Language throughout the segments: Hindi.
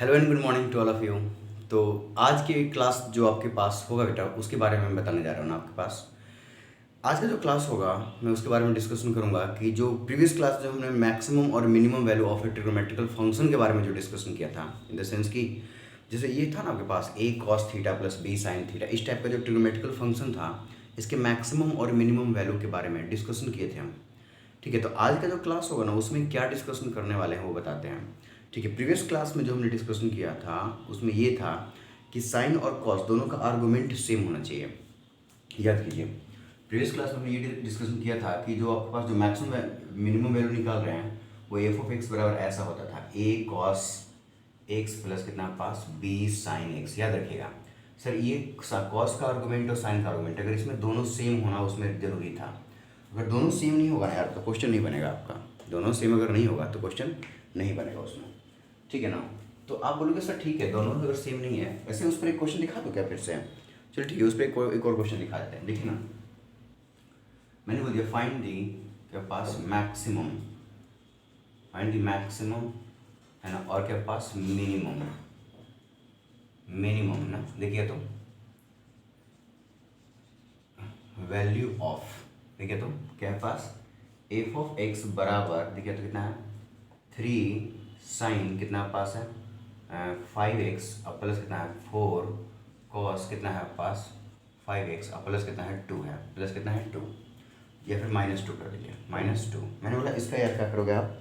Hello and good morning to all of you. तो आज की क्लास जो आपके पास होगा बेटा, उसके बारे में मैं बताने जा रहा हूँ ना आपके पास। आज का जो क्लास होगा मैं उसके बारे में डिस्कशन करूँगा कि जो प्रीवियस क्लास जो हमने मैक्सिमम और minimum value of A trigonometrical function के बारे में जो डिस्कशन किया था, इन द सेंस कि जैसे ये था ना आपके पास a cos theta plus b sine theta, इस टाइप का जो ट्रिग्नोमेट्रिकल फंक्शन था, इसके मैक्सिमम और मिनिमम वैल्यू के बारे में डिस्कशन किए थे हम। ठीक है, तो आज का जो क्लास होगा ना उसमें क्या डिस्कशन करने वाले हैं वो बताते हैं। ठीक है, प्रीवियस क्लास में जो हमने डिस्कशन किया था उसमें ये था कि साइन और कॉस दोनों का आर्गूमेंट सेम होना चाहिए। याद कीजिए, प्रीवियस क्लास में हमने ये डिस्कशन किया था कि जो आपके पास जो मैक्सिमम मिनिमम वैल्यू निकाल रहे हैं वो एफ ऑफ एक्स बराबर ऐसा होता था ए कॉस एक्स प्लस कितना पास बी साइन एक्स। याद रखिएगा सर, ये कॉस का आर्गूमेंट और साइन का आर्गूमेंट अगर इसमें दोनों सेम होना उसमें जरूरी था। अगर दोनों सेम नहीं होगा ना यार तो क्वेश्चन नहीं बनेगा आपका। दोनों सेम अगर नहीं होगा तो क्वेश्चन नहीं बनेगा उसमें। ठीक है ना। तो आप बोलोगे सर ठीक है दोनों अगर सेम नहीं है, वैसे उस पर एक क्वेश्चन दिखा दो क्या फिर से। चलो ठीक है, उस पर एक और क्वेश्चन दिखा देते हैं। देखिए ना, मैंने बोल दिया फाइंड दी के पास मैक्सिमम, फाइंड दी मैक्सिमम है ना, और के पास मिनिमम, मिनिमम ना। देखिए तो वैल्यू ऑफ, देखिए तो क्या है पास एफ ऑफ एक्स बराबर, देखिए तो कितना है 3 साइन कितना पास है 5x और प्लस कितना है 4 कॉस कितना है पास 5x और प्लस कितना है 2 है, प्लस कितना है 2 या फिर -2 कर दीजिए -2। मैंने बोला इसका यार क्या करोगे आप,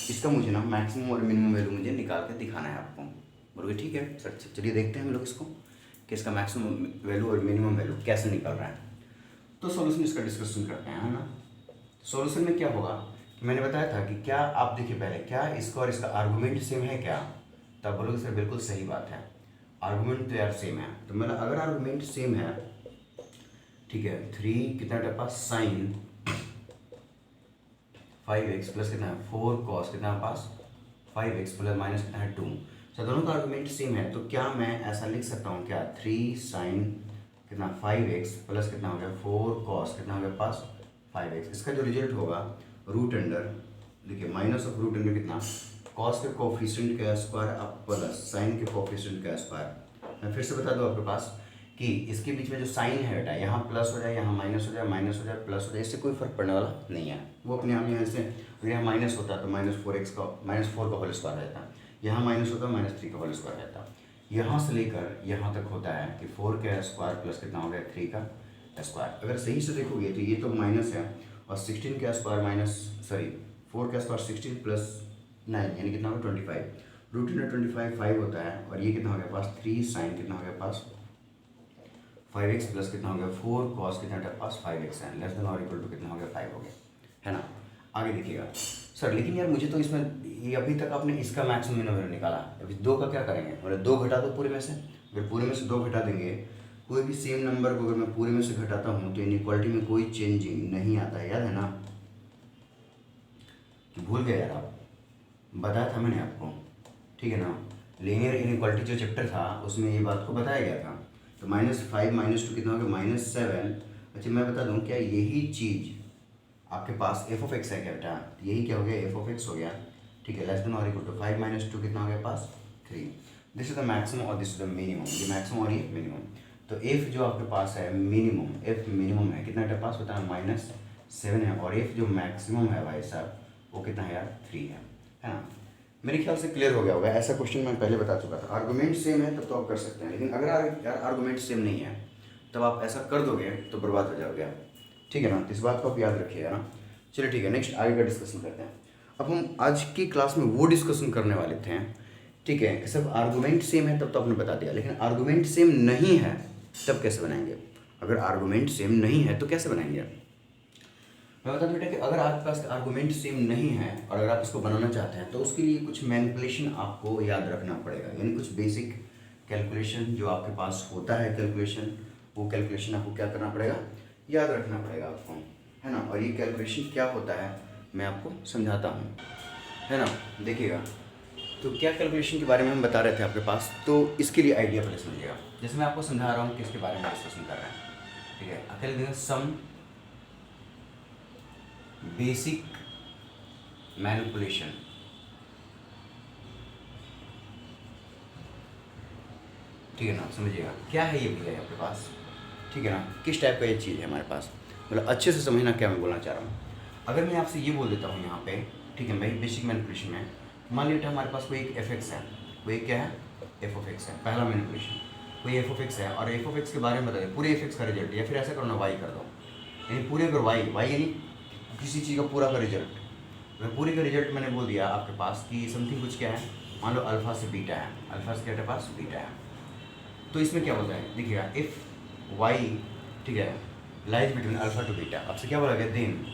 इसका मुझे ना मैक्सिमम और मिनिमम वैल्यू मुझे निकाल के दिखाना है आपको। बोलोगे ठीक है सर, चलिए देखते हैं हम लोग इसको कि इसका मैक्सिमम वैल्यू और मिनिमम वैल्यू कैसे निकल रहा है। तो सॉल्यूशन इसका डिस्कशन करते हैं, है ना। सॉल्यूशन में क्या होगा कि मैंने बताया था कि क्या आप देखिए पहले क्या इसका और इसका आर्गूमेंट सेम है क्या, तब बोलोगे सर बिल्कुल सही बात है, आर्गूमेंट तो यार सेम है। तो मतलब अगर आर्गूमेंट सेम है, ठीक है, 3 कितना टपा साइन 5x प्लस कितना है 4 कॉस कितना पास 5x प्लस माइनस कितना है 2। सर दोनों का आर्गूमेंट सेम है, तो क्या मैं ऐसा लिख सकता हूँ क्या 3 साइन कितना 5x प्लस कितना हो गया 4 कॉस कितना हो गया पास 5x। इसका जो रिजल्ट होगा रूट अंडर, देखिए माइनस ऑफ रूट अंडर कितना कॉस के कोफिशिएंट का स्क्वायर अब प्लस साइन के कोफिशिएंट का स्क्वायर। मैं फिर से बता दूँ आपके पास कि इसके बीच में जो साइन है बेटा, यहाँ प्लस हो जाए यहाँ माइनस हो जाए, माइनस हो जाए प्लस हो जाए, इससे कोई फर्क पड़ने वाला नहीं है। वो अपने आप यहाँ से अगर यहाँ माइनस होता तो -4x का -4 का होल स्क्वायर रहता, यहाँ माइनस होता -3 का होल स्क्वायर रहता। यहाँ से लेकर यहाँ तक होता है कि 4 का स्क्वायर प्लस कितना हो गया 3 का स्क्वायर। अगर सही से देखोगे तो ये तो माइनस है और 16 का स्क्वायर माइनस सॉरी 4 का स्क्वायर 16 प्लस 9 यानी कितना होगा 25। रूट अंडर 25 5 होता है और ये कितना हो गया पास 3 साइन कितना हो गया पास 5x प्लस कितना हो गया 4 कॉस कितना था पास 5x है लेस देन और इक्वल टू कितना हो गया 5 हो गया, है ना। आगे देखिएगा सर, लेकिन यार मुझे तो इसमें ये अभी तक आपने इसका मैक्सिमम मिनिमम निकाला, अभी 2 का क्या करेंगे, मतलब 2 घटा दो पूरे में से। अगर पूरे में से 2 घटा देंगे, कोई भी सेम नंबर को अगर मैं पूरे में से घटाता हूँ तो इनइक्वालिटी में कोई चेंजिंग नहीं आता है, याद है ना। भूल गए यार आप, बताया था मैंने आपको, ठीक है ना। लीनियर इनइक्वालिटी जो चैप्टर था उसमें ये बात को बताया गया था। तो -5 -2 कितना हो गया -7। अच्छा मैं बता दूं क्या यही चीज़ आपके पास एफ ऑफ एक्स है क्या बेटा, यही क्या हो गया एफ ऑफ एक्स हो गया, ठीक है, लेस देन और इक्वल टू 5 -2 कितना हो गया पास 3। दिस इज द मैक्सिमम और दिस इज द मिनिमम, ये मैक्सिमम और ये मिनिमम। तो एफ जो आपके पास है मिनिमम, एफ मिनिमम है कितना आपके पास होता है -7 है, और एफ जो मैक्सिमम है भाई साहब वो कितना है यार 3 है ना। मेरे ख्याल से क्लियर हो गया होगा, ऐसा क्वेश्चन मैं पहले बता चुका था। आर्गूमेंट सेम है तब तो आप कर सकते हैं, लेकिन अगर यार आर्गूमेंट सेम नहीं है तब आप ऐसा कर दोगे तो बर्बाद हो जाओगे आप, ठीक है ना। इस बात को आप याद रखिएगा ना। चलिए ठीक है, नेक्स्ट आगे का डिस्कशन करते हैं। अब हम आज की क्लास में वो डिस्कशन करने वाले थे, ठीक है, कि सब आर्गूमेंट सेम है तब तो आपने बता दिया, लेकिन आर्गूमेंट सेम नहीं है तब कैसे बनाएंगे। अगर आर्गूमेंट सेम नहीं है तो कैसे बनाएंगे। मैं बता दूं बेटा कि अगर आपके पास आर्गूमेंट सेम नहीं है और अगर आप इसको बनाना चाहते हैं तो उसके लिए कुछ मैनिपुलेशन आपको याद रखना पड़ेगा, यानी कुछ बेसिक कैलकुलेशन जो आपके पास होता है कैलकुलेशन, वो कैलकुलेशन आपको क्या करना पड़ेगा, याद रखना पड़ेगा आपको, है ना। और ये कैलकुलेशन क्या होता है मैं आपको समझाता हूँ, है ना। देखिएगा तो क्या कैलकुलेशन के बारे में हम बता रहे थे आपके पास, तो इसके लिए आइडिया पहले समझिएगा। जैसे मैं आपको समझा रहा हूँ किसके बारे में डिस्कशन कर रहे हैं, ठीक है। अकेले सम बेसिक मैनिपुलेशन, ठीक है ना, समझिएगा क्या है ये भैया आपके पास, ठीक है ना, किस टाइप का ये चीज़ है हमारे पास, मतलब अच्छे से समझना क्या मैं बोलना चाह रहा हूँ। अगर मैं आपसे ये बोल देता हूँ यहाँ पे, ठीक है भाई, बेसिक मैनिपुलेशन में मान लीजिए हमारे पास कोई एक एफ एक्स है, कोई एक क्या है, एफ ऑफ एक्स है, पहला मैनिपुलेशन, कोई एफ ऑफ एक्स है और एफ ऑफ एक्स के बारे में बता दें पूरे एफ एक्स का रिजल्ट, या फिर ऐसा करो ना वाई कर दो, यानी पूरे अगर वाई वाई यानी किसी चीज़ का पूरा का रिजल्ट, मैं पूरे का रिजल्ट मैंने बोल दिया आपके पास कि समथिंग कुछ क्या है, मान लो अल्फा से बीटा है, अल्फा से क्या पास बीटा है, तो इसमें क्या होता है देखिएगा, इफ़ वाई, ठीक है, lies between alpha two beta, आपसे क्या बोला गया, देन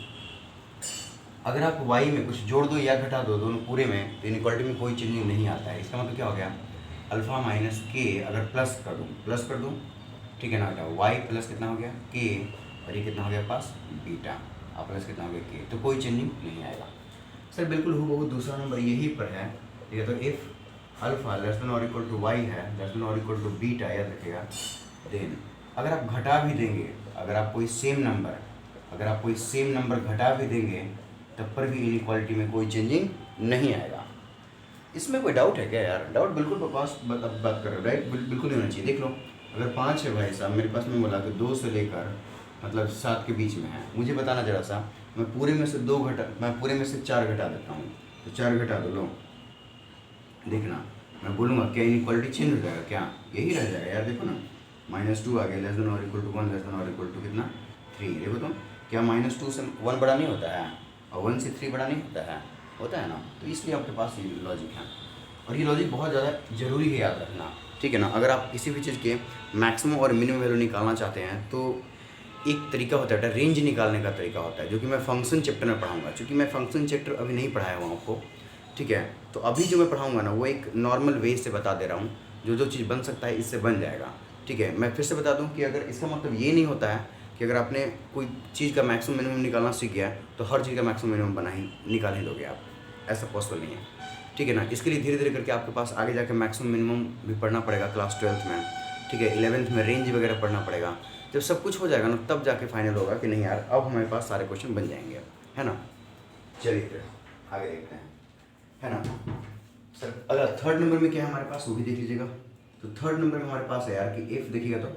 अगर आप वाई में कुछ जोड़ दो या घटा दो दोनों पूरे में, तो इनइक्वालिटी में कोई चेंजिंग नहीं आता है। इसका मतलब क्या हो गया, अल्फा माइनस के अगर प्लस कर दूँ, ठीक है ना बेटा, वाई प्लस कितना हो गया के, और ये कितना हो गया पास बीटा, और प्लस कितना हो गया के, तो कोई चेंजिंग नहीं आएगा। सर बिल्कुल हूबहू दूसरा नंबर यही पर है, ठीक है, तो इफ़ अल्फा लेस देन और इक्वल टू वाई है, लेस देन और इक्वल टू बीटा, याद रखिएगा, देन अगर आप घटा भी देंगे, अगर आप कोई सेम नंबर घटा भी देंगे, तब पर भी इनइक्वालिटी में कोई चेंजिंग नहीं आएगा। इसमें कोई डाउट है क्या यार, डाउट बिल्कुल बकवास बात कर रहे हो, राइट, बिल्कुल नहीं होना चाहिए। देख लो अगर 5 है भाई साहब मेरे पास में, बोला कि 2 से लेकर मतलब 7 के बीच में है, मुझे बताना जरा सा, मैं पूरे में से 4 घटा देता हूँ, तो 4 घटा दो, लो देखना, मैं बोलूँगा क्या इनइक्वालिटी चेंज हो जाएगा, क्या यही रह जाएगा यार, देखो ना, -2 आ गया, लेस देन और इक्वल टू 1, लेस देन और इक्वल टू कितना 3, देखो तो क्या -2 से 1 बड़ा नहीं होता है, और 1 से 3 बड़ा नहीं होता है ना, तो इसलिए आपके पास ये लॉजिक है, और ये लॉजिक बहुत ज़्यादा ज़रूरी है याद रखना, ठीक है ना। अगर आप किसी भी चीज़ के मैक्सिमम और मिनिमम वैल्यू निकालना चाहते हैं, तो एक तरीका होता है, रेंज निकालने का तरीका होता है, जो कि मैं फंक्शन चैप्टर में पढ़ाऊंगा, क्योंकि मैं फंक्शन चैप्टर अभी नहीं पढ़ाया हूँ आपको, ठीक है, तो अभी जो मैं पढ़ाऊंगा ना वो एक नॉर्मल वे से बता दे रहा हूँ, जो चीज़ बन सकता है इससे बन जाएगा, ठीक है। मैं फिर से बता दूँ कि अगर इसका मतलब ये नहीं होता है कि अगर आपने कोई चीज़ का मैक्सिमम मिनिमम निकालना सीख गया तो हर चीज़ का मैक्सिमम मिनिमम निकाल ही दोगे आप, ऐसा पॉसिबल नहीं है, ठीक है ना। इसके लिए धीरे धीरे करके आपके पास आगे जाकर मैक्सिमम मिनिमम भी पढ़ना पड़ेगा क्लास 12th में, ठीक है, 11th में रेंज वगैरह पढ़ना पड़ेगा। जब सब कुछ हो जाएगा ना तब जाके फाइनल होगा कि नहीं यार अब हमारे पास सारे क्वेश्चन बन जाएंगे, है ना। चलिए फिर आगे देखते हैं, है ना। सर अगर थर्ड नंबर में क्या है हमारे पास वो भी देख लीजिएगा। तो थर्ड नंबर में हमारे पास है यार कि इफ़ देखिएगा, तो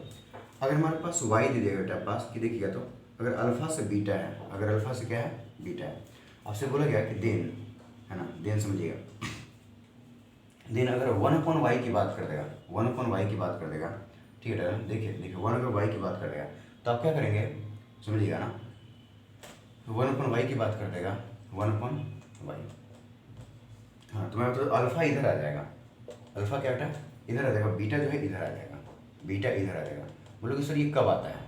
अगर हमारे पास वाई दे देगा बेटा पास कि देखिएगा, तो अगर अल्फ़ा से बीटा है, अगर अल्फ़ा से क्या है बीटा है, आपसे बोला गया कि देन, है ना, देन समझिएगा, देन अगर 1/y की बात कर देगा, 1/y की बात कर देगा, ठीक है, देखिए 1/y की बात कर देगा, तो आप क्या करेंगे समझिएगा ना, 1/y की बात कर देगा, 1/y, हाँ, तो मैं तो अल्फ़ा इधर आ जाएगा, अल्फ़ा क्या बेटा इधर आ जाएगा, बीटा जो है इधर आ जाएगा, बीटा इधर आ जाएगा। बोलोगे सर ये कब आता है,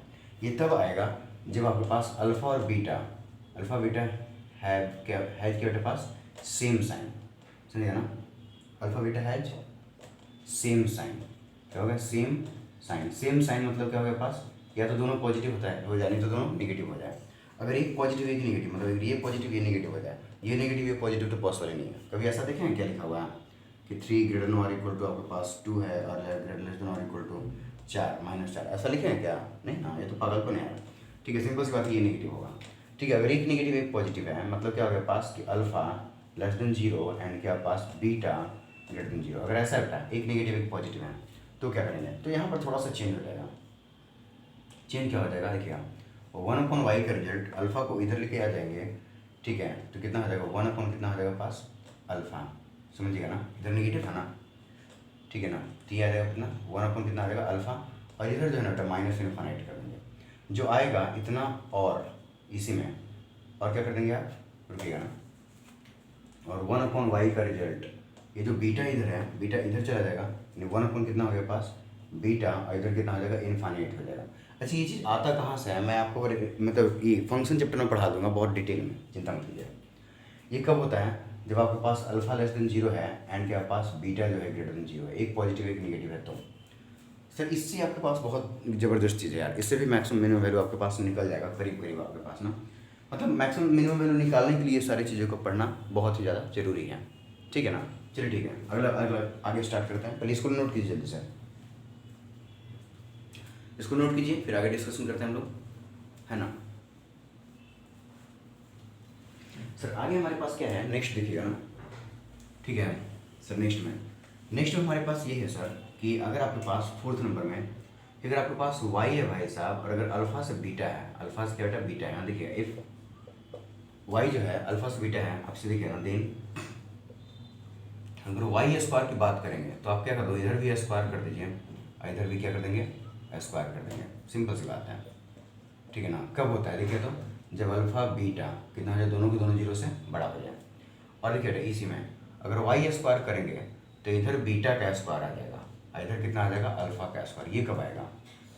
ये तब आएगा जब आपके पास अल्फ़ा और बीटा, अल्फ़ा बीटा है क्या बेटे पास सेम साइन, समझिएगा ना, alpha beta has same sign, क्या होगा सेम साइन मतलब क्या होगा पास, या तो दोनों पॉजिटिव हो जाए, नहीं तो दोनों नेगेटिव हो जाए। अगर एक पॉजिटिव एक नेगेटिव, मतलब अगर ये पॉजिटिव ये नेगेटिव हो जाए, ये नेगेटिव ये पॉजिटिव, तो पॉसिबल ही नहीं है। कभी ऐसा देखें क्या लिखा हुआ है कि 3 ग्रेटर देन और इक्वल टू आपके पास 2 है, और ग्रेटर लेस देन और इक्वल टू 4 -4, ऐसा लिखे हैं क्या, नहीं ना, ये तो पागलपन है, ठीक है, सिंपल सी बात है, ये नेगेटिव होगा, ठीक है। अगर एक नेगेटिव एक पॉजिटिव है, मतलब क्या होगा पास कि अल्फ़ा लेस देन 0 एंड क्या पास बीटा ग्रेटर देन 0, अगर ऐसा बेटा एक नेगेटिव एक पॉजिटिव है, तो क्या करेंगे, तो यहाँ पर थोड़ा सा चेंज हो जाएगा। चेंज क्या हो जाएगा देखिएगा, 1/y का रिजल्ट अल्फ़ा को इधर लेके आ जाएंगे, ठीक है, तो कितना हो जाएगा 1/ कितना हो जाएगा पास अल्फ़ा, समझिएगा ना, इधर नेगेटिव है ना, ठीक है ना, तो ये आ जाएगा कितना 1/ कितना आ जाएगा अल्फ़ा, और इधर जो है ना बेटा माइनस इन्फाइनाइट कर देंगे, जो आएगा इतना और इसी में, और क्या कर देंगे आप, रुकिएगा ना, और 1/y का रिजल्ट, ये जो बीटा इधर है, बीटा इधर चला जाएगा, यानी 1/ कितना हो गया पास बीटा, और इधर कितना हो जाएगा इन्फाइनाइट हो जाएगा। अच्छा ये चीज़ आता कहाँ से है, मैं आपको मतलब ये फंक्शन चैप्टर में पढ़ा दूंगा बहुत डिटेल में, चिंता मत कीजिए। ये कब होता है, जब आपके पास अल्फ़ा लेस देन 0 है एंड के पास बीटा जो है ग्रेटर देन 0 है, एक पॉजिटिव एक नेगेटिव है, तो सर इससे आपके पास बहुत ज़बरदस्त चीज़ है यार, इससे भी मैक्सिमम मिनिमम वैल्यू आपके पास निकल जाएगा करीब करीब आपके पास ना, मतलब मैक्सिमम मिनिमम वैल्यू निकालने के लिए सारी चीज़ों को पढ़ना बहुत ही ज़्यादा ज़रूरी है, ठीक है ना। चलिए ठीक है, अगला आगे स्टार्ट करते हैं, पहले इसको नोट कीजिए जल्दी से, इसको नोट कीजिए फिर आगे डिस्कशन करते हैं हम लोग, है ना। सर आगे हमारे पास क्या है, नेक्स्ट देखिएगा ना, ठीक है सर, नेक्स्ट में हमारे पास ये है सर कि अगर आपके पास फोर्थ नंबर में अगर आपके पास y है भाई साहब, और अगर अल्फा से बीटा है, अल्फा से क्या बेटा बीटा है ना, देखिए इफ y जो है अल्फा से बीटा है, आपसे देखिए ना, देन अगर वाई स्क्वायर की बात करेंगे तो आप क्या कर दो, इधर भी स्क्वायर कर दीजिए, इधर भी क्या कर देंगे, स्क्वायर कर देंगे। सिंपल सी बात है, ठीक है ना। कब होता है देखिए, तो जब अल्फा बीटा कितना हो जाए, दोनों के दोनों जीरो से बड़ा हो जाए। और देखिए इसी में अगर वाई स्क्वायर करेंगे तो इधर बीटा का स्क्वायर आ जाएगा, इधर कितना आ जाएगा, अल्फा का स्क्वायर। ये कब आएगा,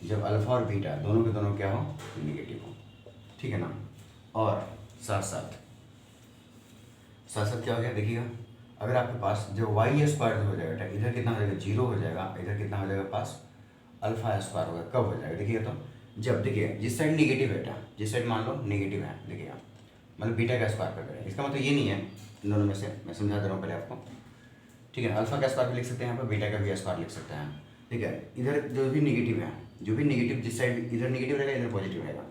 जब अल्फा और बीटा दोनों के दोनों क्या हो, निगेटिव हो, ठीक है ना। और साथ साथ क्या हो गया देखिएगा, अगर आपके पास जब वाई स्क्वायर हो जाएगा, इधर कितना हो जाएगा, जीरो हो जाएगा, इधर कितना हो जाएगा पास, अल्फा स्क्वायर होगा। कब हो जाएगा देखिए, तो जब देखिए जिस साइड निगेटिव है, जिस साइड मान लो निगेटिव है, देखिए मतलब बीटा का स्क्वायर कर रहे हैं, इसका मतलब ये नहीं है, इन दोनों में से मैं समझा दे रहा हूँ पहले आपको, ठीक है। अल्फा का स्क्वायर भी लिख सकते हैं यहाँ पर, बीटा का भी स्क्वायर लिख सकते हैं, ठीक है। इधर जो भी निगेटिव है, जो भी निगेटिव जिस साइड इधर निगेटिव रहेगा, इधर पॉजिटिव रहेगा,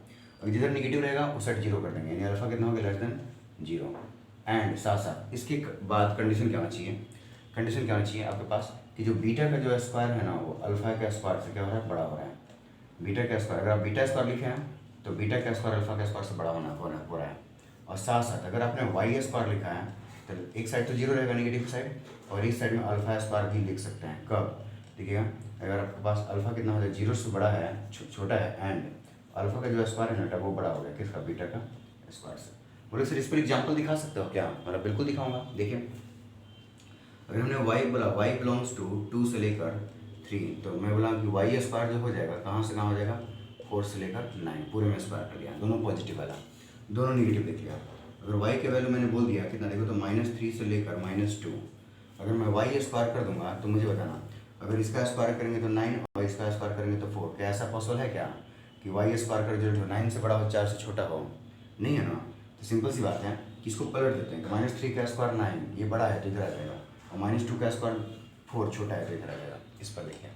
और जिधर निगेटिव रहेगा उस साइड जीरो कर देंगे, यानी अल्फा कितना होगा, लेस देन जीरो। एंड साथ साथ इसके बाद कंडीशन क्या होना चाहिए, कंडीशन क्या होना चाहिए आपके पास, कि जो बीटा का जो स्क्वायर है ना, वो अल्फा के स्क्वायर से क्या हो रहा है, बड़ा हो रहा है। बीटा का स्क्वायर, अगर आप बीटा स्क्वायर लिखे हैं तो बीटा का स्क्वायर अल्फा के स्क्वायर से बड़ा हो रहा है। और साथ साथ अगर आपने वाई स्क्वायर लिखा है तो एक साइड तो जीरो रहेगा, नेगेटिव साइड, और एक साइड में अल्फा स्क्वायर भी लिख सकते हैं। कब देखिएगा, अगर आपके पास अल्फा कितना हो जाए, जीरो से बड़ा है, छोटा है, एंड अल्फा का जो स्क्वायर है ना वो बड़ा हो गया किसका, बीटा का स्क्वायर से। बोले सर इस पर एग्जाम्पल दिखा सकते हो क्या, मतलब बिल्कुल दिखाऊंगा। देखिए अगर हमने y बोला, y बिलोंग्स टू 2 से लेकर 3, तो मैं बोला कि y स्क्वायर जो हो जाएगा, कहाँ से कहाँ हो जाएगा, 4 से लेकर 9, पूरे में स्क्वायर कर लिया, दोनों पॉजिटिव वाला, दोनों निगेटिव लिख लिया। अगर y के वैल्यू मैंने बोल दिया कितना, देखो तो -3 से लेकर -2, अगर मैं y स्क्वायर कर दूंगा तो मुझे बताना, अगर इसका स्क्वायर करेंगे तो 9 और इसका स्क्वायर करेंगे तो 4, क्या ऐसा पॉसिबल है क्या कि y स्क्वायर का रिजल्ट हो 9 से बड़ा हो, 4 से छोटा हो, नहीं है ना। तो सिंपल सी बात है कि इसको पलट देते हैं, -3 का स्क्वायर 9, ये बड़ा है तो इधर आ जाएगा, और -2 का स्क्वायर 4 छोटा है तो इधर आ जाएगा। इस पर देखिए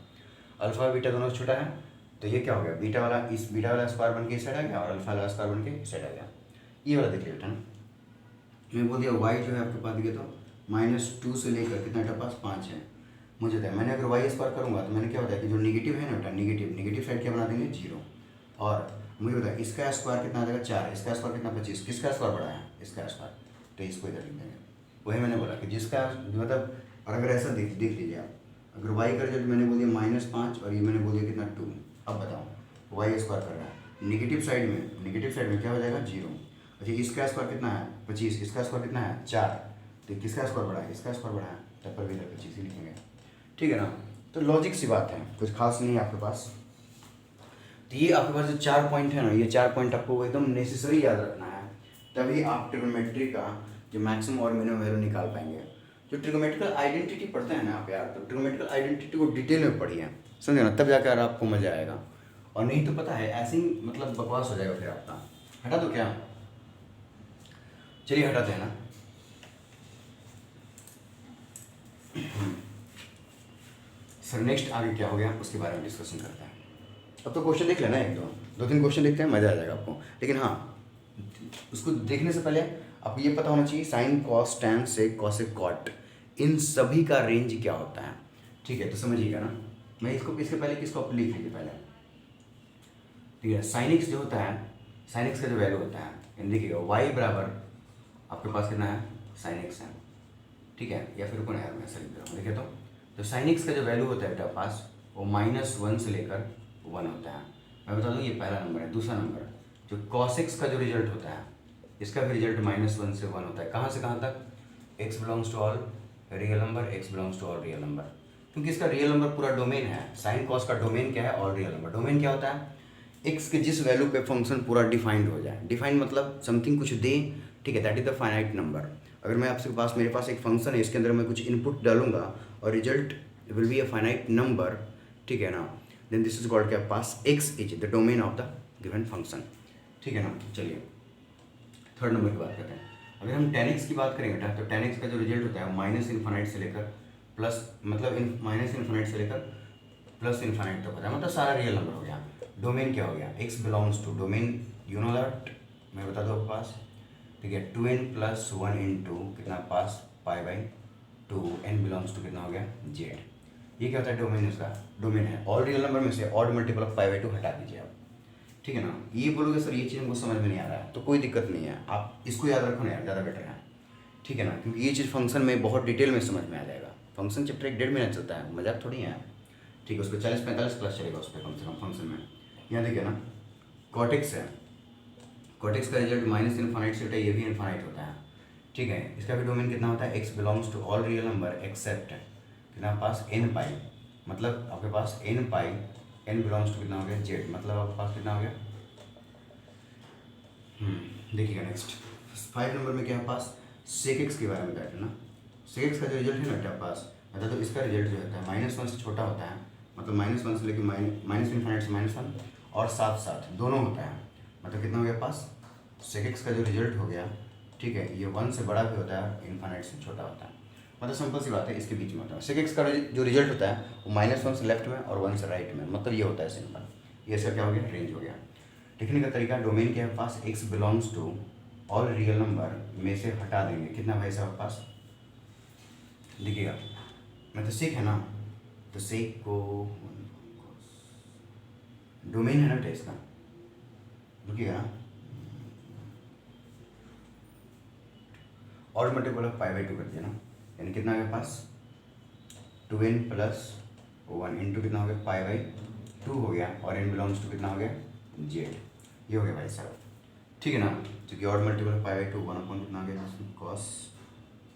अल्फा बीटा दोनों छोटा है, तो ये क्या हो गया, बीटा वाला इस बीटा वाला स्क्वायर बन के इस साइड आ गया, और अल्फा वाला स्क्वायर बन के इस साइड आ गया। ये वाला देखिए बेटा ना, मैं बोल दिया y जो है आपके पास देखिए तो -2 से लेकर कितना बेटा पास 5 है। मुझे बताया मैंने अगर y स्क्वायर करूँगा तो मैंने क्या बताया कि जो निगेटिव है ना बेटा, निगेटिव साइड क्या बना देंगे, जीरो। और मुझे बताया इसका स्क्वायर कितना आ जाएगा, 4, इसका स्क्वायर कितना 25, किसका स्क्वायर बड़ा है, इसका स्क्वायर, तो इसको इधर लिख देंगे। वही मैंने बोला कि जिसका मतलब, और अगर ऐसा देख लीजिए आप, अगर y का रिजल्ट मैंने बोल दिया -5 और ये मैंने बोल दिया कितना 2, अब बताओ y स्क्वायर कर रहा है, निगेटिव साइड में क्या हो जाएगा, जीरो। अच्छा इसका स्क्वायर कितना है, 25, इसका स्क्वायर कितना है, 4, तो किसका स्क्वायर बड़ा है, इसका स्क्वायर बड़ा है, तब पर भी इधर 25 ही लिखेंगे, ठीक है ना। तो लॉजिक सी बात है, कुछ खास नहीं है आपके पास। तो ये आपके पास जो 4 पॉइंट है ना, ये 4 पॉइंट आपको एकदम नेसेसरी याद रखना है, तभी आप ट्रिग्नोमेट्री का जो मैक्सिमम और मिनिमम वैल्यू निकाल पाएंगे। जो ट्रिग्नोमेट्रिकल आइडेंटिटी पढ़ते हैं ना आप यार, तो ट्रिग्नोमेट्रिकल आइडेंटिटी को डिटेल में पढ़िए, समझे ना, तब जाकर आपको मजा आएगा। और नहीं तो पता है ऐसे ही मतलब बकवास हो जाएगा फिर आपका। हटा दो क्या, चलिए हटाते हैं ना। सर नेक्स्ट आगे क्या हो गया उसके बारे में डिस्कशन करते हैं। अब तो क्वेश्चन देख लेना, 1-2-3 क्वेश्चन देखते हैं, मज़ा आ जाएगा आपको। लेकिन हाँ, उसको देखने से पहले आपको ये पता होना चाहिए sine cos tan sec cosec cot, इन सभी का रेंज क्या होता है, ठीक है। तो समझिएगा ना, मैं इसको इसके पहले किसको लिख लीजिए पहले, ठीक है। साइन एक्स जो होता है, साइन एक्स का जो वैल्यू होता है, देखिएगा वाई बराबर आपके पास कितना है, साइन एक्स है, ठीक है। या फिर कौन है, मैं ऐसा लिख रहा हूँ, देखिए तो साइन एक्स का जो वैल्यू होता है बेटा पास, वो -1 से लेकर 1 होता है। मैं बता दूँ ये पहला नंबर है। दूसरा नंबर जो कॉस एक्स का जो रिजल्ट होता है, इसका भी रिजल्ट -1 से 1 होता है। कहाँ से कहाँ तक, x belongs to all real number, x belongs to all real number, क्योंकि इसका रियल नंबर पूरा डोमेन है। साइन कॉस का डोमेन क्या है, ऑल रियल नंबर। डोमेन क्या होता है, x के जिस वैल्यू पे फंक्शन पूरा डिफाइंड हो जाए, डिफाइंड मतलब समथिंग कुछ दे, ठीक है, that is the finite number. अगर मैं आपके पास, मेरे पास एक फंक्शन है, इसके अंदर मैं कुछ इनपुट डालूंगा और result will be a finite number, ठीक है ना, देन दिस इज कॉल्ड क्या पास, x is the domain of the given function, ठीक है ना। चलिए थर्ड नंबर की बात करते हैं। अगर हम tan x की बात करेंगे बेटा, तो tan x का जो रिजल्ट होता है -∞ से लेकर प्लस, मतलब -∞ से लेकर +∞ तक होता है, मतलब सारा रियल नंबर हो गया। डोमेन क्या हो गया, x belongs to domain, you know that, मैं बता दूँ आपके पास, ठीक है। 2n + 1 × कितना पास π/2, n बिलोंग्स टू कितना हो गया, z। ये क्या होता है, डोमेन उसका डोमेन है। ऑल रियल नंबर में से odd multiple of pi by 2 हटा दीजिए आप, ठीक है ना। ये बोलोगे सर ये चीज़ हमको समझ में नहीं आ रहा है, तो कोई दिक्कत नहीं है, आप इसको याद रखो ना यार, ज़्यादा बेटर है, ठीक है ना, क्योंकि ये चीज़ फंक्शन में बहुत डिटेल में समझ में आ जाएगा। फंक्शन चैप्टर 1-1.5 मिनट चलता है, मजाक थोड़ी है, ठीक है। उसको 40-45 क्लास चलेगा उस पर कम से कम फंक्शन में। यहाँ देखिए ना, कॉटेक्स है, कॉटेक्स का रिजल्ट माइनस इन्फानाइट से होता है, ये भी इन्फानाइट होता है, ठीक है। इसका भी डोमेन कितना होता है, x belongs to all real number except कितना पास एन पाई, मतलब आपके पास n pi, n belongs to कितना हो गया जेड, मतलब आपके पास कितना हो गया। देखिएगा नेक्स्ट 5 नंबर में क्या है पास, सेक एक्स के बारे में कहते हैं ना। सेक एक्स का जो रिजल्ट है ना क्या पास, मतलब तो इसका रिजल्ट जो होता है -1 से छोटा होता है, मतलब -1 से लेकर माइनस इन्फाइनाइट से -1 और साथ साथ दोनों होता है, मतलब कितना हो गया पास, सेक एक्स का जो रिजल्ट हो गया, ठीक है, ये 1 से बड़ा भी होता है, इन्फाइनाइट से छोटा होता है, मतलब सिंपल सी बात है, इसके बीच में होता है। सेक एक्स का जो रिजल्ट होता है वो -1 से लेफ्ट में और 1 से राइट में, मतलब ये होता है सिंपल। ये सब क्या हो गया, रेंज हो गया। लिखने का तरीका, डोमेन के पास x belongs to all real number में से हटा देंगे कितना भाई साहब पास, देखिएगा मैं तो सेक है ना, तो सेक को डोमेन है ना बेटा इसका, देखिएगा और मल्टीपल ऑफ पाई बाई 2 कर दिया ना, यानी कितना है पास 2n प्लस 1 इंटू कितना हो गया पाई बाई 2 हो गया, और n बिलोंग्स टू कितना हो गया जेड, ये हो गया भाई साहब, ठीक है ना। क्योंकि odd multiple of pi by 2 1 upon कितना हो गया cos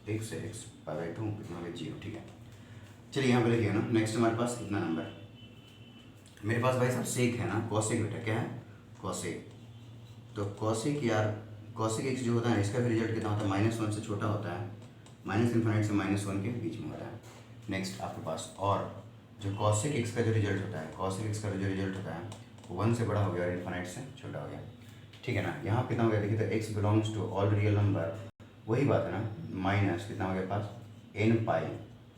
x x pi by 2 कितना हो गया 0, ठीक है। चलिए यहाँ पे लिखिए ना, नेक्स्ट हमारे पास कितना नंबर, मेरे पास भाई साहब सेक है ना, कॉसेक बेटा क्या है कॉसेक, तो कॉसेक यार कॉसेक एक्स जो होता है इसका भी रिजल्ट कितना होता है, -1 से छोटा होता है, माइनस इन्फाइनाइट से -1 के बीच में होता है। नेक्स्ट आपके पास, और जो कॉसेक एक्स का जो रिजल्ट होता है, कॉसेक एक्स का जो रिजल्ट होता है वो 1 से बड़ा हो गया और इन्फाइनाइट से छोटा हो गया, ठीक है ना। यहाँ कितना हो गया देखिए, तो x belongs to all real number, वही बात है ना, माइनस कितना हो गया पास एन पाई,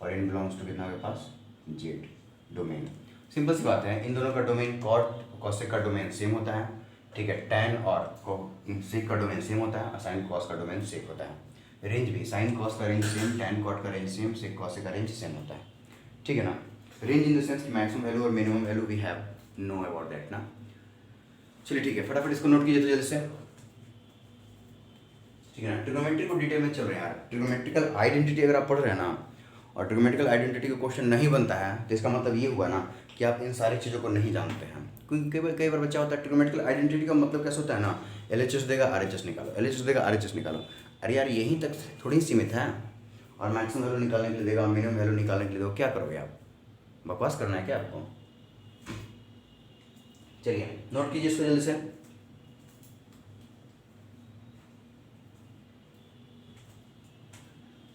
और एन बिलोंग्स टू कितना हो गया पास जेड, डोमेन। सिंपल सी बात है, इन दोनों का डोमेन कॉट कॉसेक का डोमेन सेम होता है, ठीक है। टैन और सेक का डोमेन सेम होता है, और साइन कॉस का डोमेन सेक होता है। रेंज भी साइन कॉस का रेंज सेम, टैन कॉट का रेंज सेम, सेक कॉसेक का रेंज सेम होता है, ठीक है ना। रेंज इन द सेंस कि मैक्सिमम वैल्यू और minimum value we have no about that ना। चलिए ठीक है, फटाफट इसको नोट कीजिए तो जल्दी से, ठीक है ना। ट्रिग्नोमेट्री को डिटेल में चल रहे हैं यार, ट्रिग्नोमेट्रिकल आइडेंटिटी अगर आप पढ़ रहे हैं ना, और ट्रिग्नोमेट्रिकल आइडेंटिटी का क्वेश्चन नहीं बनता है, तो इसका मतलब ये हुआ ना कि आप इन सारी चीज़ों को नहीं जानते हैं। क्योंकि कई बार बच्चा होता है, ट्रिग्नोमेट्रिकल आइडेंटिटी का मतलब कैसे होता है ना, LHS देगा RHS निकालो, LHS देगा RHS निकालो, अरे यार यहीं तक थोड़ी सीमित है, और मैक्सिमम वैल्यू निकालने के लिए देगा, मिनिमम वैल्यू निकालने के लिए देगा, क्या करोगे आप, बकवास करना है क्या आपको। चलिए नोट कीजिए इसको जल्दी से,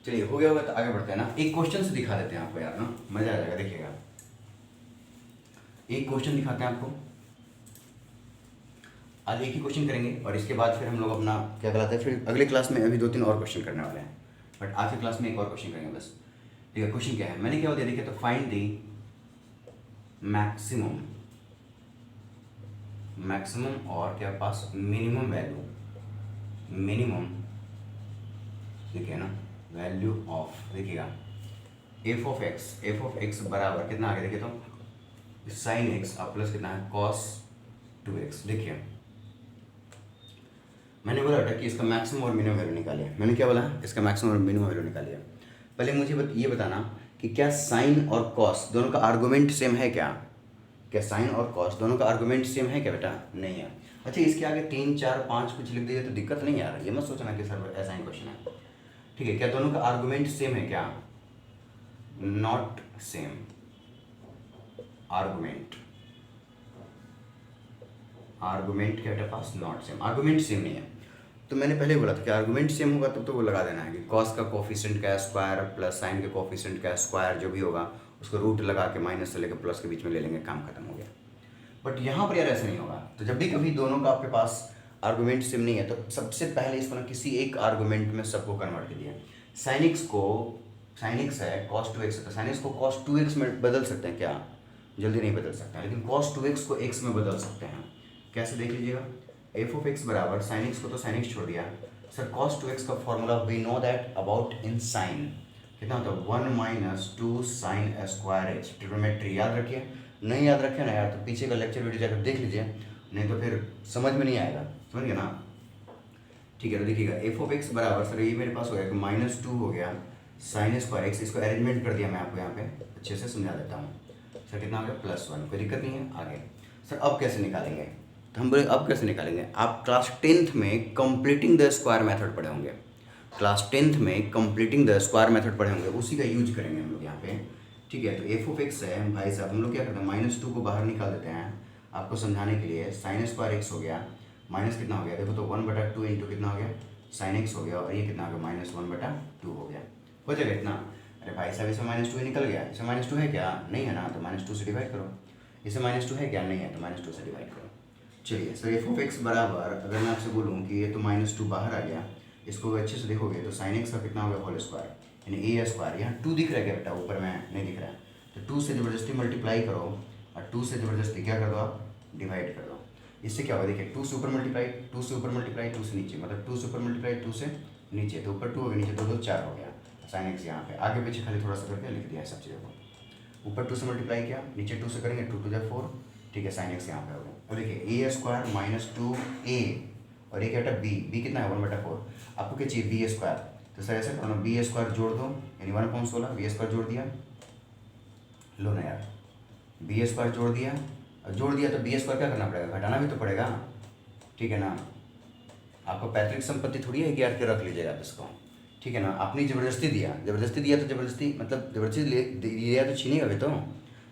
चलिए हो गया होगा तो आगे बढ़ते हैं ना। एक क्वेश्चन से दिखा देते हैं आपको यार ना, मजा आ जाएगा, देखिएगा एक क्वेश्चन दिखाते हैं आपको, आज एक ही क्वेश्चन करेंगे, और इसके बाद फिर हम लोग अपना क्या कहलाता है, फिर अगले क्लास में अभी 2-3 और क्वेश्चन करने वाले हैं, बट आज की क्लास में एक और क्वेश्चन करेंगे बस, ठीक है। क्वेश्चन क्या है, मैंने क्या दिया देखिए, तो फाइंड दी मैक्सिमम और क्या पास मिनिमम वैल्यू, मिनिमम ठीक है ना वैल्यू ऑफ, देखिएगा एफ ऑफ एक्स बराबर कितना आ गया देखिए, तो साइन एक्स और प्लस कितना है कॉस 2x। देखिए मैंने बोला था कि इसका मैक्सिमम और मिनिमम वैल्यू निकालिए, मैंने क्या बोला, इसका मैक्सिमम और मिनिमम वैल्यू निकालिए। पहले मुझे ये बताना कि क्या साइन और कॉस दोनों का आर्गूमेंट सेम है क्या साइन और कॉस दोनों का आर्गूमेंट सेम है क्या बेटा, नहीं है। अच्छा इसके आगे 3 4 5 कुछ लिख दीजिए तो दिक्कत नहीं आ रहा, ये मत सोचना कि सर ऐसा ही क्वेश्चन है, ठीक है। क्या दोनों का आर्गूमेंट सेम है क्या, नॉट सेम, आर्गूमेंट क्या बेटा पास नॉट सेम, आर्गूमेंट सेम नहीं है। तो मैंने पहले बोला था कि आर्गूमेंट सेम होगा तब तो वो लगा देना है कि कॉस का कोफिशिएंट का स्क्वायर प्लस साइन के कोफिशिएंट का स्क्वायर जो भी होगा उसको रूट लगा के माइनस से लेकर प्लस के बीच में ले लेंगे, काम खत्म हो गया। बट यहाँ पर यार ऐसा नहीं होगा, तो जब भी कभी दोनों का आपके पास आर्गूमेंट सेम नहीं है तो सबसे पहले इसको ना किसी एक आर्गूमेंट में सबको कन्वर्ट कीजिए। साइन एक्स है कॉस 2x है, तो साइन एक्स को कॉस 2x में बदल सकते हैं क्या, जल्दी नहीं बदल सकते हैं, लेकिन कॉस 2x को x में बदल सकते हैं। कैसे देख लीजिएगा, एफ ऑफ एक्स बराबर साइन एक्स को तो साइन एक्स छोड़ दिया सर, कॉस 2x का formula we know that about in sine, कितना होता है 1 minus two sine square x. Trigonometry याद रखिए, नहीं याद रखे ना यार तो पीछे का लेक्चर वीडियो जाकर देख लीजिए, नहीं तो फिर समझ में नहीं आएगा, समझ गए ना। ठीक है, तो देखिएगा एफ ऑफ एक्स बराबर, सर ये मेरे पास हो गया कि माइनस टू हो गया साइन स्क्वायर एक्स। इसको अरेंजमेंट कर दिया मैं आपको यहाँ पे अच्छे से समझा देता हूँ। सर कितना हो गया +1, कोई दिक्कत नहीं है। आगे सर अब कैसे निकालेंगे, तो हम बोले अब कैसे निकालेंगे। आप क्लास 10th में कंप्लीटिंग द स्क्वायर मेथड पढ़े होंगे, क्लास 10th में कंप्लीटिंग द स्क्वायर मेथड पढ़े होंगे, उसी का यूज करेंगे हम लोग यहाँ पे। ठीक है, तो एफ ऑफ एक्स है भाई साहब, हम लोग क्या करते हैं -2 को बाहर निकाल देते हैं आपको समझाने के लिए। साइन स्क्वायर एक्स हो गया माइनस कितना हो गया, देखो तो 1/2 इंटू कितना हो गया साइन एक्स हो गया, और ये कितना हो गया -1/2 हो गया। हो जाएगा इतना। अरे भाई साहब इसमें -2 निकल गया, इसमें -2 है क्या, नहीं है ना, तो -2 से डिवाइड करो। इसमें -2 है क्या, नहीं है, तो -2 से डिवाइड करो। चलिए सर एफ ऑफ एक्स बराबर, अगर मैं आपसे बोलूँ कि ये तो -2 बाहर आ गया, इसको अच्छे से देखोगे तो साइन एक्स का कितना हो गया होल स्क्वायर, यानी ए स्क्वायर। यहाँ 2 दिख रहा है क्या बेटा, ऊपर में नहीं दिख रहा है, तो 2 से ज़बरदस्ती मल्टीप्लाई करो, और 2 से ज़बरदस्ती क्या कर दो आप, डिवाइड कर दो। इससे क्या होगा देखिए, 2 से ऊपर मल्टीप्लाई, 2 से ऊपर मल्टीप्लाई, 2 से नीचे, मतलब 2 से ऊपर मल्टीप्लाई 2 से नीचे, तो ऊपर 2 हो गया, नीचे 2 2 4 हो गया। साइन एक्स यहाँ पे आगे पीछे खाली थोड़ा सा करके लिख दिया है सब चीज़ों को। ऊपर 2 से मल्टीप्लाई किया, नीचे 2 से करेंगे, 2 2 जा 4। ठीक है, साइन एक्स यहाँ पे हो गया। और देखिए ए स्क्वायर -2a, और ये क्या बेटा बी कितना है 1/4। आपको क्या चाहिए बी स्क्वायर, तो सर ऐसा करो ना, बी स्क्वायर जोड़ दो, यानी 1/16 बी स्क्वायर जोड़ दिया, लो ना यार, बी स्क्वायर जोड़ दिया, और जोड़ दिया तो बी स्क्वायर क्या करना पड़ेगा, घटाना भी तो पड़ेगा। ठीक है ना, आपको पैतृक संपत्ति थोड़ी है कि यार के रख लीजिएगा आप इसको। ठीक है ना, आपने ज़बरदस्ती दिया तो ज़बरदस्ती मतलब ज़बरदस्ती लिया तो छीनेगा भी तो।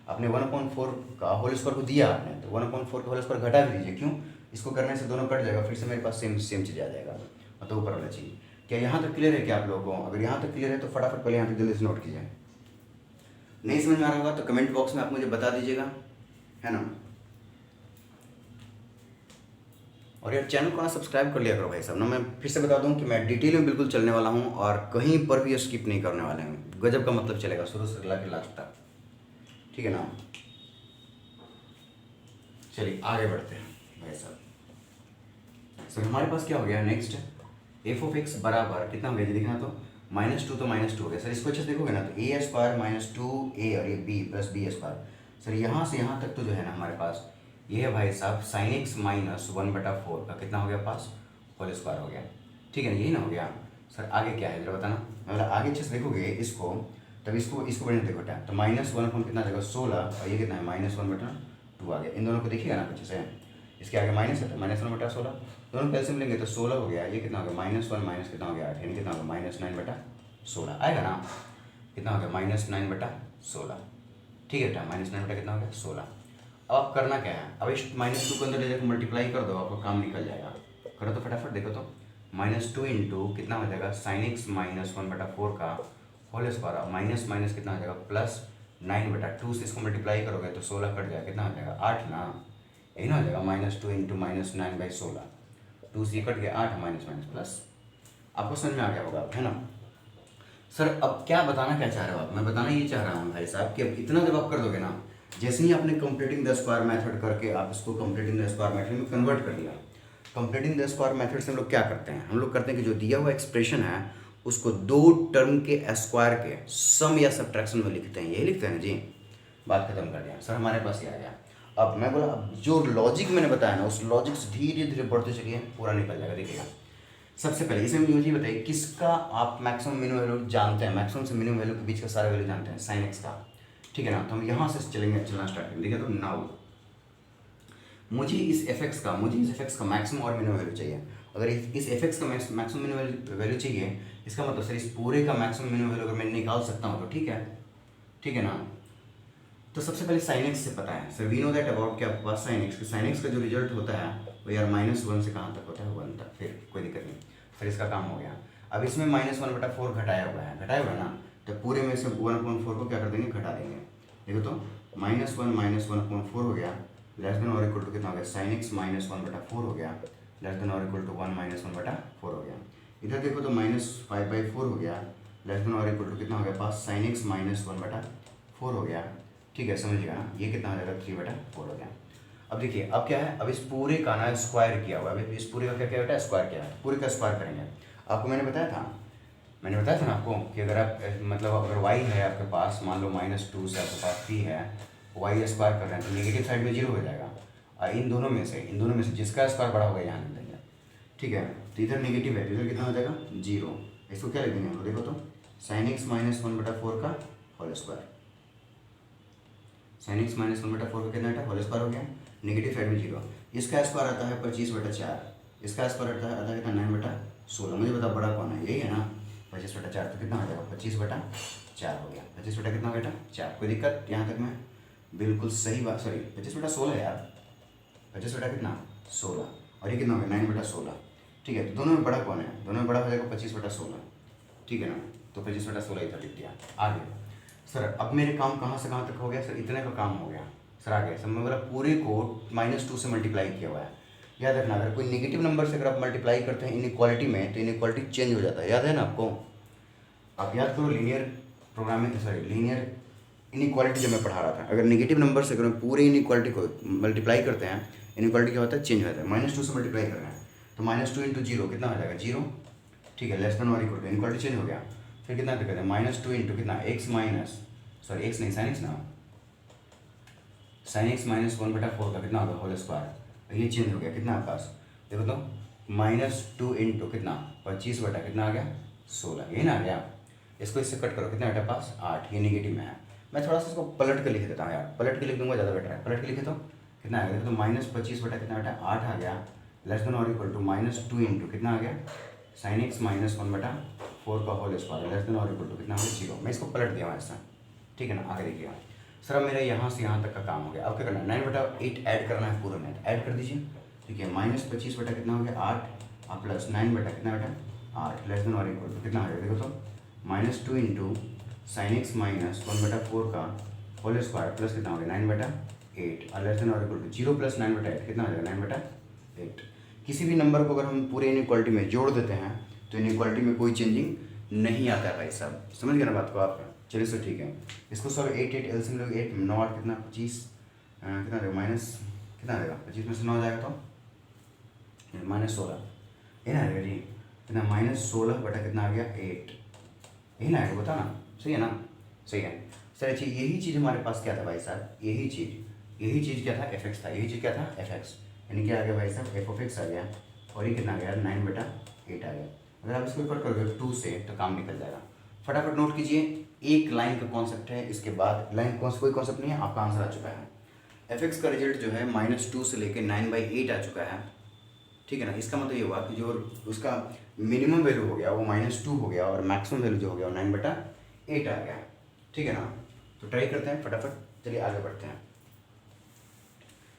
आपने 1/4 का होल स्क्वायर को दिया आपने, तो 1/4 का होल स्क्वायर घटा भी दीजिए, क्यों, इसको करने से दोनों कट जाएगा, फिर से मेरे पास सेम चीज़ आ जाएगा, मतलब ऊपर वाला चीज़। क्या यहाँ तक क्लियर है क्या आप लोगों को, अगर यहाँ तक क्लियर है तो फटाफट पहले यहाँ तक जल्दी से नोट कीजिए। नहीं समझ में आ रहा होगा तो कमेंट बॉक्स में आप मुझे बता दीजिएगा, है ना। और यार चैनल को ना सब्सक्राइब कर लिया करो भाई साहब ना। मैं फिर से बता दूं कि मैं डिटेल में बिल्कुल चलने वाला हूं, और कहीं पर भी स्किप नहीं करने वाले हैं, गजब का मतलब चलेगा शुरू से लेकर लास्ट तक। ठीक है ना, चलिए आगे बढ़ते हैं भाई साहब। सर हमारे पास क्या हो गया नेक्स्ट, एफ ऑफ एक्स बराबर कितना हो गया जी, देखना तो -2 तो -2 हो गया। सर इसको अच्छे से देखोगे ना तो ए स्क्वायर -2a, और ये B plus B square. Sir यहाँ से यहाँ तक तो जो है ना हमारे पास ये है भाई साहब साइन एक्स -1/4 का कितना हो गया पास, होल स्क्वायर हो गया। ठीक है ना, यही ना हो गया। सर आगे क्या है जरा बताना, मतलब आगे अच्छे से देखोगे इसको, तब इसको बढ़िया देखो बेटा, तो -1 कितना जाएगा 16, और ये कितना है -1/2 आ गया। इन दोनों को देखिएगा ना अच्छे से, इसके आगे माइनस है तो -1/16, दोनों कैल्सियम लेंगे तो 16 हो गया। ये कितना हो गया -1 माइनस कितना हो गया 8, यानी कितना हो गया -9/16 आएगा ना, कितना हो गया -9/16। ठीक है बेटा, -9 कितना हो गया 16। अब आप करना क्या है, अब इस -2 को अंदर ले जाकर मल्टीप्लाई कर दो, आपका काम निकल जाएगा। करो तो फटाफट, देखो तो -2 इंटू कितना हो जाएगा साइन एक्स -1/4 का होल स्क्वायर, माइनस माइनस कितना हो जाएगा +9/2 से इसको मल्टीप्लाई करोगे तो 16 कट जाएगा, कितना हो जाएगा 8 ना, यही ना हो जाएगा -2 इंटू -9/16, 2 से कट गया 8 माइनस माइनस प्लस। आपको समझ में आ गया होगा, है ना। सर अब क्या बताना क्या चाह रहे हो आप, मैं बताना ये चाह रहा हूँ भाई साहब कि अब इतना जब आप कर दोगे ना, जैसे ही आपने कंप्लीटिंग द स्क्वायर मेथड करके आप इसको कंप्लीटिंग द स्क्वायर मेथड में कन्वर्ट कर लिया। कंप्लीटिंग द स्क्वायर मेथड से हम लोग क्या करते हैं, हम लोग करते हैं कि जो दिया हुआ एक्सप्रेशन है उसको 2 टर्म के स्क्वायर के सम या सब्ट्रैक्शन में लिखते हैं, यही लिखते हैं ना जी। बात खत्म कर दिया। सर हमारे पास ये आ गया। अब मैं बोला, अब जो लॉजिक मैंने बताया ना उस लॉजिक से धीरे धीरे बढ़ते चलिए, पूरा निकल जाएगा, देखिएगा। सबसे पहले इसमें मुझे बताइए किसका आप मैक्सिमम मिनिमम वैल्यू जानते हैं, मैक्सिमम से मिनिमम वैल्यू के बीच का सारा वैल्यू जानते हैं, साइन एक्स का। ठीक है ना, तो हम यहाँ से चलेंगे, चलना स्टार्ट करेंगे। देखिए तो नाउ मुझे इस एफ एक्स का मैक्सिमम और मिनिमम वैल्यू चाहिए। अगर इस एफ एक्स का मैक्सिमम मिनिमम वैल्यू चाहिए, इसका मतलब सर इस पूरे का मैक्सिमम मिनिमम वैल्यू अगर मैं निकाल सकता हूँ तो ठीक है ना। तो सबसे पहले साइन एक्स से पता है, sir we know that about क्या पास साइन एक्स का जो रिजल्ट होता है वो यार -1 से कहाँ तक होता है 1 तक, फिर कोई दिक्कत नहीं, फिर इसका काम हो गया। अब इसमें -1/4 घटाया हुआ है ना, तो पूरे में से 1/4 को क्या कर देंगे, घटा देंगे। देखो तो -1/4 हो गया, लेस देन और इक्वल टू कितना हो गया साइन एक्स -1/4 हो गया, लेस देन और इक्वल टू 1 -1/4 हो गया। इधर देखो तो -5/4 हो गया, लेस देन और इक्वल टू कितना हो गया पास साइन एक्स -1/4 हो गया। ठीक है, समझिएगा ना, ये कितना हो जाएगा 3/4 हो गया। अब देखिए अब क्या है, अब इस पूरे का ना स्क्वायर किया हुआ है, इस पूरे का क्या क्या बेटा स्क्वायर किया है, पूरे का स्क्वायर करेंगे। आपको मैंने मैंने बताया था ना आपको कि अगर आप मतलब अगर y है आपके पास, मान लो -2 से आपके पास 3 है, y स्क्वायर कर रहे हैं तो नेगेटिव साइड में 0 हो जाएगा। और इन दोनों में से जिसका स्क्वायर बड़ा होगा यहाँ लिख देंगे, ठीक है। तो इधर नेगेटिव है तो इधर कितना हो जाएगा 0। इसको क्या लिख देंगे हम लोग, देखो तो sin x -1/4 का होल स्क्वायर। sin x -1/4 का कितना बेटा होल स्क्वायर हो गया, नेगेटिव साइड में 0। इसका स्क्वायर आता है 25/4, इसका स्क्वायर आता है कितना 9/16। मुझे बताओ बड़ा कौन है, यही है ना 25/4, तो कितना हो जाएगा 25/4 हो गया। 25 बटा कितना बेटा 4, कोई दिक्कत यहाँ तक में, बिल्कुल सही बात, सॉरी 25/16 यार, 25 बटा कितना 16, और ये कितना हो गया 9/16, ठीक है। तो दोनों में बड़ा कौन है, दोनों में बड़ा हो जाएगा 25/16, ठीक है ना। तो 25/16 इधर लिख दिया। आगे सर अब मेरे काम कहाँ से कहाँ तक हो गया सर, इतने का काम हो गया सर। आगे सर मतलब पूरे को -2 से मल्टीप्लाई किया हुआ है। याद रखना अगर कोई नेगेटिव नंबर से अगर आप मल्टीप्लाई करते हैं इनइक्वालिटी में तो इनइक्वालिटी चेंज हो जाता है, याद है ना आपको। आप याद करो linear programming, sorry linear inequality जब मैं पढ़ा रहा था, अगर नेगेटिव नंबर से अगर पूरे इनइक्वालिटी को मल्टीप्लाई करते हैं, इनइक्वालिटी क्या होता है चेंज हो जाता है। -2 से मल्टीप्लाई कर रहे हैं तो -2 × 0 कितना हो जाएगा 0, ठीक है। लेस देन और इक्वल टू, इनइक्वालिटी चेंज हो गया। फिर कितना करते हैं -2 × कितना x माइनस, सॉरी x नहीं sin x ना, sin x -1/4 का कितना होगा होल स्क्वायर। ये चेंज हो गया कितना आपके पास, देखो तो -2 × कितना 25 बटा कितना आ गया 16, यही ना आ गया। इसको इससे कट करो कितना बेटा पास 8, ये नेगेटिव में है। मैं थोड़ा सा इसको पलट के लिख देता हूँ यार, पलट के लिख दूंगा ज़्यादा बेटर है। पलट के लिखे तो कितना आ गया, तो -25 बटा कितना बेटा 8 आ गया, लेस देन और इक्वल टू -2 × कितना आ गया sin x -1/4 का होल स्क्वायर, लेस देन और इक्वल टू कितना हो गया 0। मैं इसको पलट दिया हूँ ऐसा, ठीक है ना। आगे देखिएगा सर अब मेरा यहाँ से यहाँ तक का काम हो गया। अब क्या करना है 9/8 ऐड करना है पूरा में, ऐड कर दीजिए, ठीक है। -25 बटा कितना हो गया 8 और प्लस 9 बटा कितना बेटा 8, लेस देन और इक्वल टू कितना हो गया, देखो तो -2 × sin x -1/4 का होल स्क्वायर प्लस कितना हो गया 9/8 और लेस देन और इक्वल टू 0 + 9/8 कितना हो जाएगा 9/8। किसी भी नंबर को अगर हम पूरे इनइक्वालिटी में जोड़ देते हैं तो इनइक्वालिटी में कोई चेंजिंग नहीं आता है भाई साहब, समझ गए ना बात को आप। चलिए सर ठीक है, इसको सर 8 एलसीएम लोग 8 9 8 कितना 25 कितना देगा माइनस कितना देगा 25 में से 9 जाएगा तो -16, ये ना आएगा जी कितना -16 बटा कितना आ गया 8, यही ना आएगा, बता ना सही है ना, सही है सर। अच्छा यही चीज़ हमारे पास क्या था भाई साहब, यही चीज़ क्या था fx था, यही चीज़ क्या था fx, यानी क्या आ गया भाई साहब f(x) आ गया, और ये कितना आ गया 9/8 आ गया। अगर आप इसको इक्वल करोगे 2 से तो काम निकल जाएगा। फटाफट नोट कीजिए, एक लाइन का कॉन्सेप्ट है, इसके बाद लाइन कोई कॉन्सेप्ट नहीं है, आपका आंसर आ चुका है। fx का रिजल्ट जो है -2 से लेकर 9/8 आ चुका है, ठीक है ना। इसका मतलब ये हुआ कि जो उसका मिनिमम वैल्यू हो गया वो -2 हो गया और मैक्सिमम वैल्यू जो हो गया वो 9/8 आ गया, ठीक है ना। तो ट्राई करते हैं फटाफट, चलिए आगे बढ़ते हैं।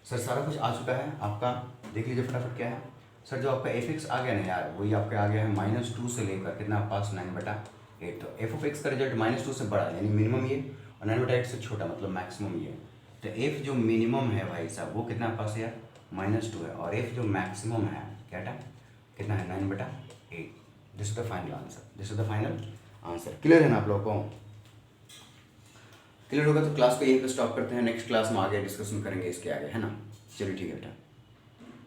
सर सारा कुछ आ चुका है आपका, देख लीजिए फटाफट क्या है सर। जो आपका fx आ गया ना यार, वही आपका आ गया है -2 से लेकर कितना पास 9/8। तो f(x) का रिजल्ट -2 से बड़ा यानी मिनिमम ये, और 9/8 से छोटा मतलब मैक्सिमम ये। तो f जो मिनिमम है भाई साहब वो कितना पास है यार -2 है, और f जो मैक्सिमम है क्या था कितना है 9/8। This is the final answer, this is the final answer. Clear है ना आप लोगों को, क्लियर होगा तो क्लास को यहीं पे स्टॉप करते हैं, नेक्स्ट क्लास में आगे डिस्कशन करेंगे इसके आगे, है ना। चलिए ठीक है बेटा।